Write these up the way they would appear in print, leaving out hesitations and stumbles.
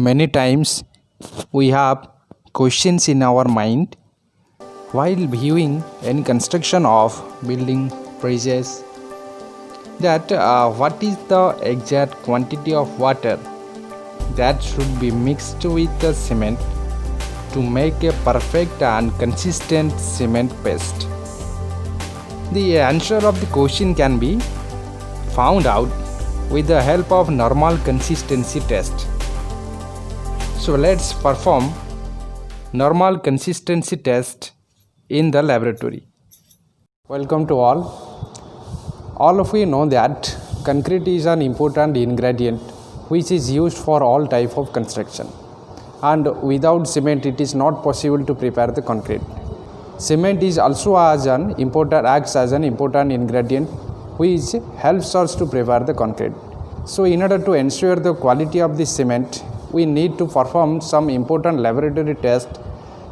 Many times we have questions in our mind while viewing any construction of building bridges that what is the exact quantity of water that should be mixed with the cement to make a perfect and consistent cement paste. The answer of the question can be found out with the help of normal consistency test. So let's perform normal consistency test in the laboratory. Welcome to all. All of you know that concrete is an important ingredient which is used for all type of construction, and without cement it is not possible to prepare the concrete. Cement is also acts as an important ingredient which helps us to prepare the concrete. So in order to ensure the quality of the cement, we need to perform some important laboratory tests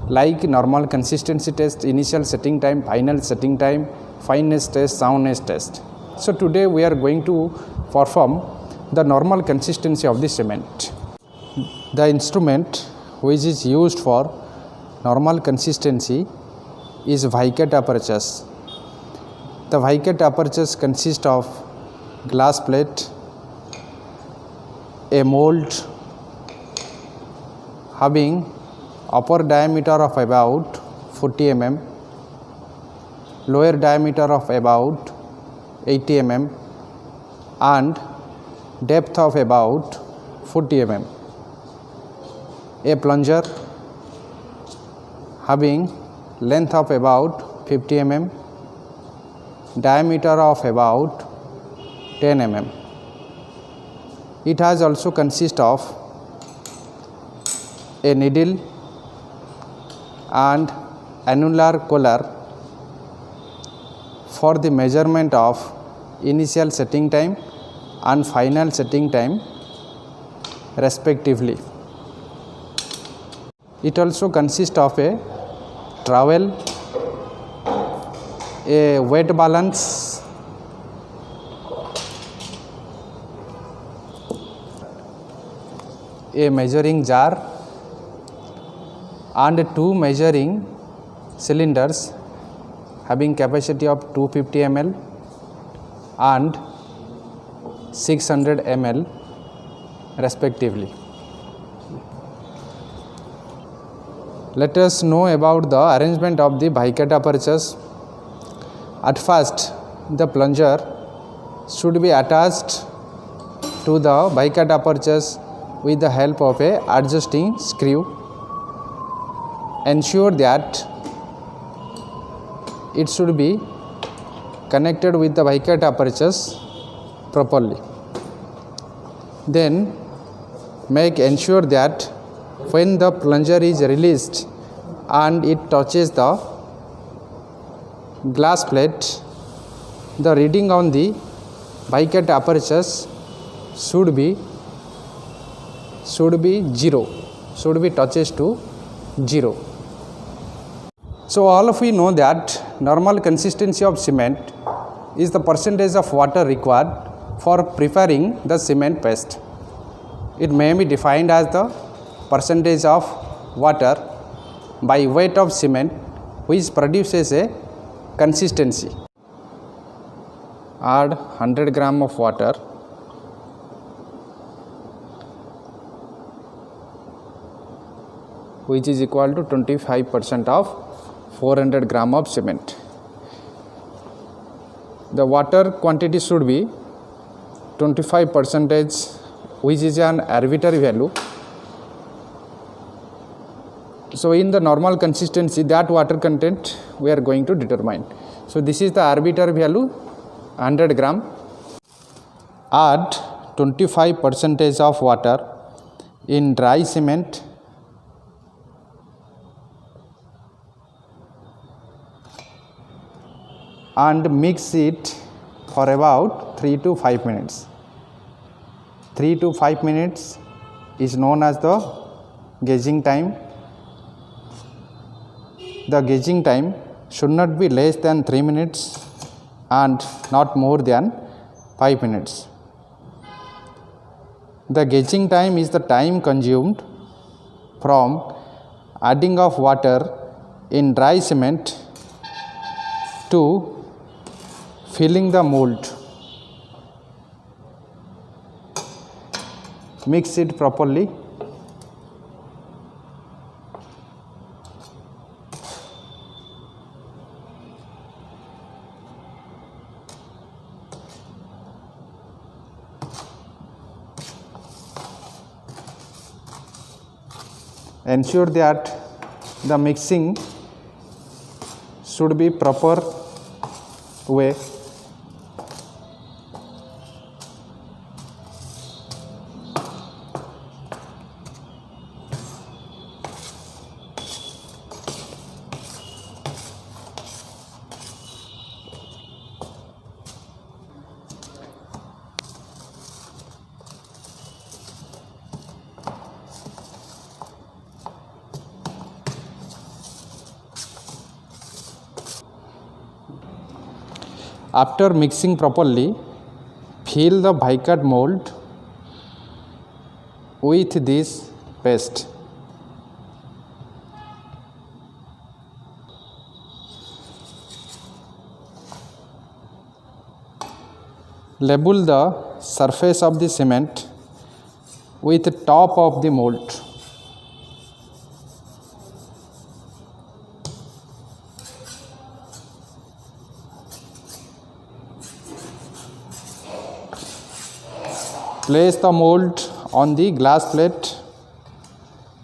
like normal consistency test, initial setting time, final setting time, fineness test, soundness test. So today we are going to perform the normal consistency of the cement. The instrument which is used for normal consistency is Vicat apertures. The Vicat apertures consist of glass plate, a mold having upper diameter of about 40 mm, lower diameter of about 80 mm and depth of about 40 mm. A plunger having length of about 50 mm, diameter of about 10 mm. It has also consist of a needle and annular collar for the measurement of initial setting time and final setting time respectively. It also consists of a trowel, a weight balance, a measuring jar and two measuring cylinders having capacity of 250 ml and 600 ml respectively. Let us know about the arrangement of the Vicat apertures. At first, the plunger should be attached to the Vicat apertures with the help of a adjusting screw. Ensure that it should be connected with the Vicat apertures properly. Then ensure that when the plunger is released and it touches the glass plate, the reading on the Vicat apertures should be zero, should be touches to 0. So all of you know that normal consistency of cement is the percentage of water required for preparing the cement paste. It may be defined as the percentage of water by weight of cement which produces a consistency. Add 100 gram of water which is equal to 25% of 400 gram of cement. The water quantity should be 25%, which is an arbitrary value. So in the normal consistency, that water content we are going to determine. So this is the arbitrary value, 100 gram. Add 25% of water in dry cement and mix it for about 3 to 5 minutes. 3 to 5 minutes is known as the gauging time. The gauging time should not be less than 3 minutes and not more than 5 minutes. The gauging time is the time consumed from adding of water in dry cement to filling the mold. Mix it properly. Ensure that the mixing should be proper way. After mixing properly, fill the bicut mold with this paste. Label the surface of the cement with the top of the mold. Place the mold on the glass plate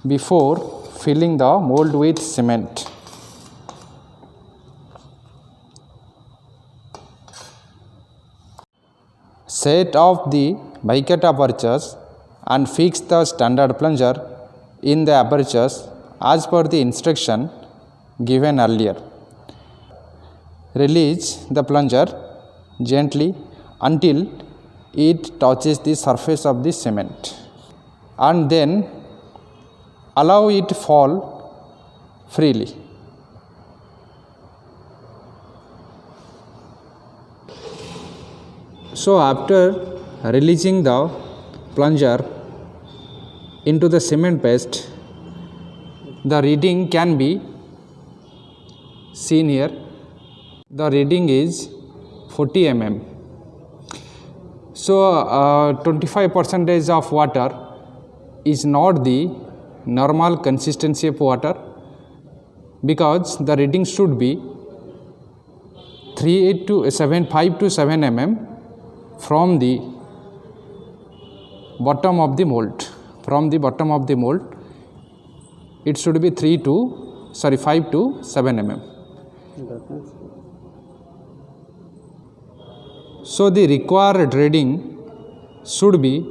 before filling the mold with cement. Set off the bicut apertures and fix the standard plunger in the apertures as per the instruction given earlier. Release the plunger gently until it touches the surface of the cement, and then allow it to fall freely. So after releasing the plunger into the cement paste, the reading can be seen here. The reading is 40 mm. So 25% of water is not the normal consistency of water, because the reading should be 5 to 7 mm from the bottom of the mold. From the bottom of the mold, it should be 5 to 7 mm. So the required reading should be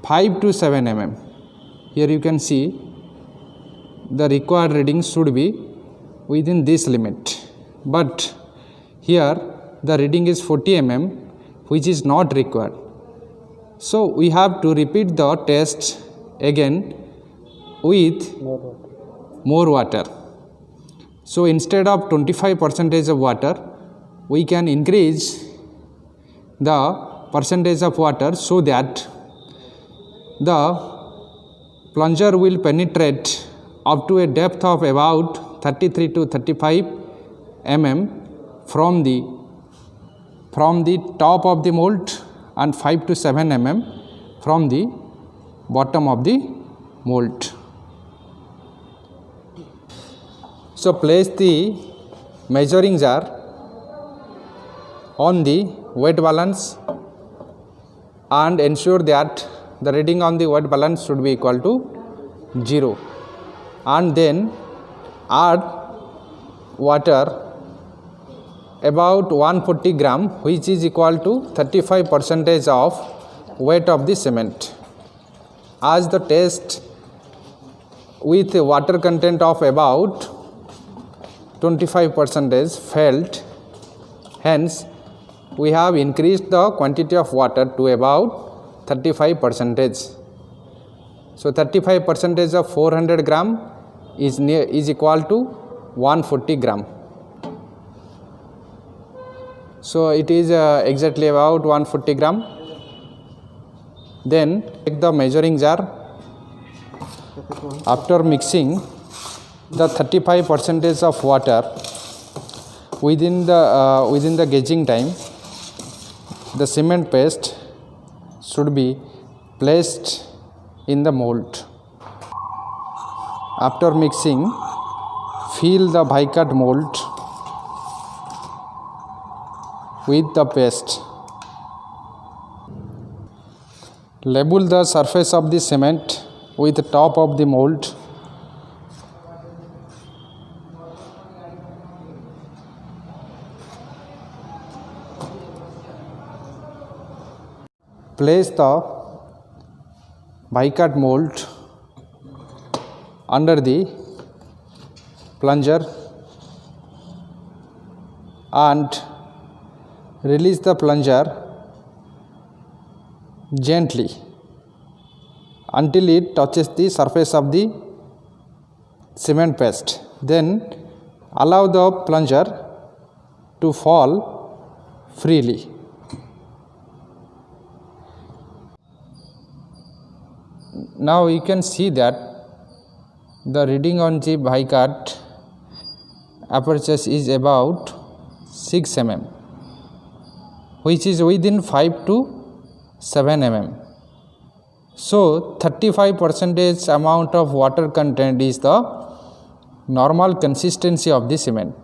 5 to 7 mm. Here you can see the required reading should be within this limit, but here the reading is 40 mm, which is not required. So we have to repeat the test again with more water. So instead of 25% of water, we can increase the percentage of water so that the plunger will penetrate up to a depth of about 33 to 35 mm from the top of the mold and 5 to 7 mm from the bottom of the mold. So place the measuring jar on the weight balance and ensure that the reading on the weight balance should be equal to 0, and then add water about 140 gram, which is equal to 35% of weight of the cement. As the test with a water content of about 25% failed, hence we have increased the quantity of water to about 35%. So 35% of 400 gram is equal to 140 gram. So it is exactly about 140 gram. Then take the measuring jar. After mixing the 35% of water within the gauging time, the cement paste should be placed in the mold. After mixing, fill the bicut mold with the paste. Label the surface of the cement with the top of the mold. Place the bicut mold under the plunger and release the plunger gently until it touches the surface of the cement paste. Then allow the plunger to fall freely. Now you can see that the reading on the bicut aperture is about 6 mm, which is within 5 to 7 mm. So 35% amount of water content is the normal consistency of the cement.